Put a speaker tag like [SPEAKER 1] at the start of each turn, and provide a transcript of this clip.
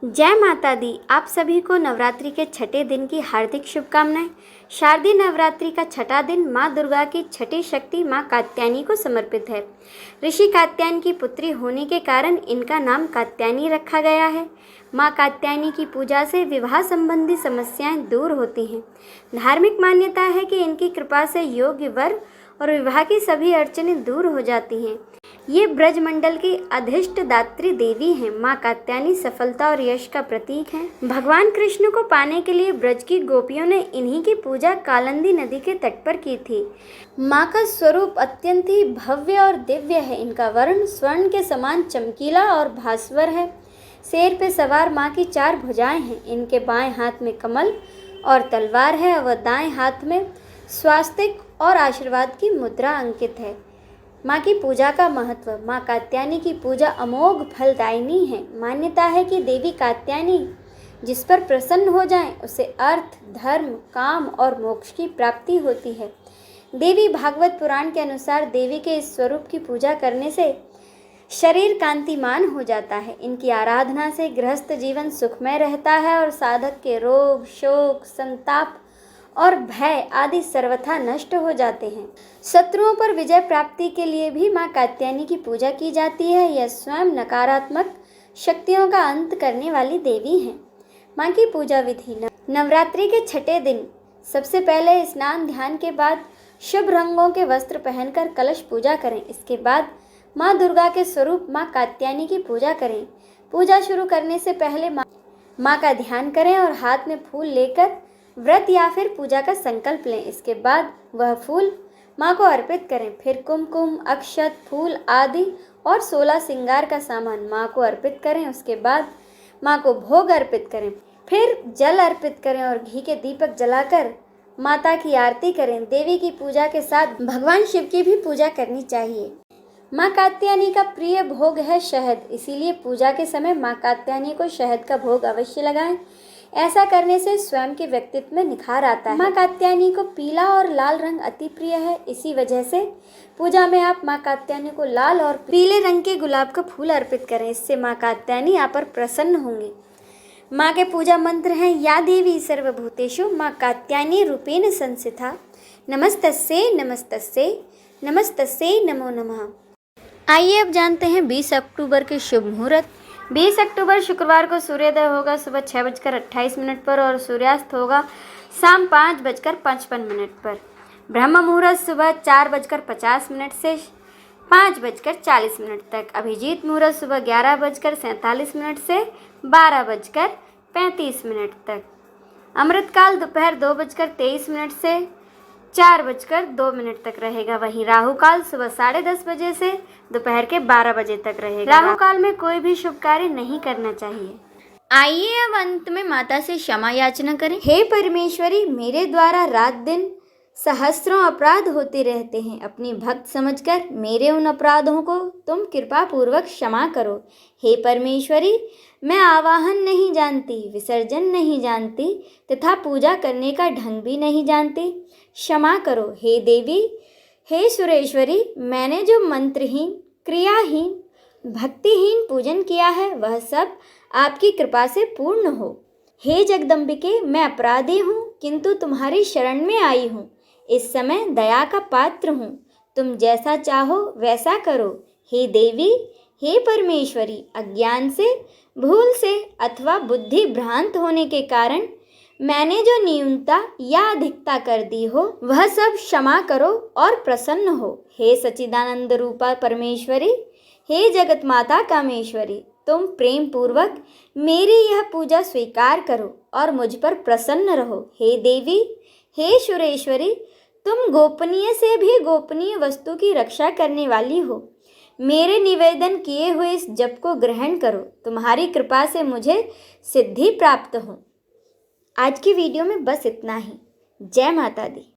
[SPEAKER 1] जय माता दी। आप सभी को नवरात्रि के छठे दिन की हार्दिक शुभकामनाएं। शारदीय नवरात्रि का छठा दिन माँ दुर्गा की छठी शक्ति माँ कात्यायनी को समर्पित है। ऋषि कात्यायन की पुत्री होने के कारण इनका नाम कात्यायनी रखा गया है। माँ कात्यायनी की पूजा से विवाह संबंधी समस्याएं दूर होती हैं। धार्मिक मान्यता है कि इनकी कृपा से योग्य वर और विवाह की सभी अड़चनें दूर हो जाती हैं। ये ब्रजमंडल की अधिष्ठ दात्री देवी हैं। माँ कात्यायनी सफलता और यश का प्रतीक हैं। भगवान कृष्ण को पाने के लिए ब्रज की गोपियों ने इन्हीं की पूजा कालिंदी नदी के तट पर की थी। माँ का स्वरूप अत्यंत ही भव्य और दिव्य है। इनका वर्ण स्वर्ण के समान चमकीला और भास्वर है। शेर पे सवार माँ की 4 भुजाएं हैं। इनके बाएं हाथ में कमल और तलवार है व दाएं हाथ में स्वास्तिक और आशीर्वाद की मुद्रा अंकित है। माँ की पूजा का महत्व। माँ कात्यायनी की पूजा अमोघ फलदायिनी है। मान्यता है कि देवी कात्यायनी जिस पर प्रसन्न हो जाए उसे अर्थ, धर्म, काम और मोक्ष की प्राप्ति होती है। देवी भागवत पुराण के अनुसार देवी के इस स्वरूप की पूजा करने से शरीर कांतिमान हो जाता है। इनकी आराधना से गृहस्थ जीवन सुखमय रहता है और साधक के रोग, शोक, संताप और भय आदि सर्वथा नष्ट हो जाते हैं। शत्रुओं पर विजय प्राप्ति के लिए भी माँ कात्यायनी की पूजा की जाती है। यह स्वयं नकारात्मक शक्तियों का अंत करने वाली देवी हैं। माँ की पूजा विधि। नवरात्रि के छठे दिन सबसे पहले स्नान ध्यान के बाद शुभ रंगों के वस्त्र पहनकर कलश पूजा करें। इसके बाद माँ दुर्गा के स्वरूप माँ कात्यायनी की पूजा करें। पूजा शुरू करने से पहले माँ का ध्यान करें और हाथ में फूल लेकर व्रत या फिर पूजा का संकल्प लें। इसके बाद वह फूल माँ को अर्पित करें। फिर कुमकुम, अक्षत, फूल आदि और 16 श्रृंगार का सामान माँ को अर्पित करें। उसके बाद माँ को भोग अर्पित करें। फिर जल अर्पित करें और घी के दीपक जलाकर माता की आरती करें। देवी की पूजा के साथ भगवान शिव की भी पूजा करनी चाहिए। माँ कात्यायनी का प्रिय भोग है शहद, इसीलिए पूजा के समय माँ कात्यायनी को शहद का भोग अवश्य लगाएं। ऐसा करने से स्वयं के व्यक्तित्व में निखार आता है। माँ कात्यायनी को पीला और लाल रंग अति प्रिय है। इसी वजह से पूजा में आप माँ कात्यायनी को लाल और पीले रंग के गुलाब का फूल अर्पित करें। इससे माँ कात्यायनी आप पर प्रसन्न होंगी। माँ के पूजा मंत्र हैं। या देवी सर्वभूतेषु माँ कात्यायनी रूपेण संस्थिता, नमस्तस्यै नमस्तस्यै नमस्तस्यै नमो नमः। आइए अब जानते हैं 20 अक्टूबर के शुभ मुहूर्त। 20 अक्टूबर शुक्रवार को सूर्योदय होगा सुबह 6:28 पर और सूर्यास्त होगा शाम 5:55 पर। ब्रह्म मुहूर्त सुबह 4:50 से 5:40 तक। अभिजीत मुहूर्त सुबह 11:47 से 12:35 तक। अमृतकाल दोपहर 2:23 से 4:02 तक रहेगा। वहीं राहु काल सुबह 10:30 बजे से दोपहर के 12 बजे तक रहेगा। राहु काल में कोई भी शुभ कार्य नहीं करना चाहिए। आइए अब अंत में माता से क्षमा याचना करें। हे परमेश्वरी, मेरे द्वारा रात दिन सहस्त्रों अपराध होते रहते हैं। अपनी भक्त समझकर मेरे उन अपराधों को तुम कृपा पूर्वक क्षमा करो। हे परमेश्वरी, मैं आवाहन नहीं जानती, विसर्जन नहीं जानती तथा पूजा करने का ढंग भी नहीं जानती। क्षमा करो। हे देवी, हे सुरेश्वरी, मैंने जो मंत्रहीन, क्रियाहीन, भक्तिहीन पूजन किया है वह सब आपकी कृपा से पूर्ण हो। हे जगदम्बिके, मैं अपराधी हूँ किंतु तुम्हारी शरण में आई हूँ। इस समय दया का पात्र हूँ। तुम जैसा चाहो वैसा करो। हे देवी, हे परमेश्वरी, अज्ञान से, भूल से अथवा बुद्धि भ्रांत होने के कारण मैंने जो न्यूनता या अधिकता कर दी हो वह सब क्षमा करो और प्रसन्न हो। हे सच्चिदानंद रूपा परमेश्वरी, हे जगत माता कामेश्वरी, तुम प्रेम पूर्वक मेरी यह पूजा स्वीकार करो और मुझ पर प्रसन्न रहो। हे देवी, हे सुरेश्वरी, तुम गोपनीय से भी गोपनीय वस्तु की रक्षा करने वाली हो। मेरे निवेदन किए हुए इस जप को ग्रहण करो। तुम्हारी कृपा से मुझे सिद्धि प्राप्त हो। आज की वीडियो में बस इतना ही। जय माता दी।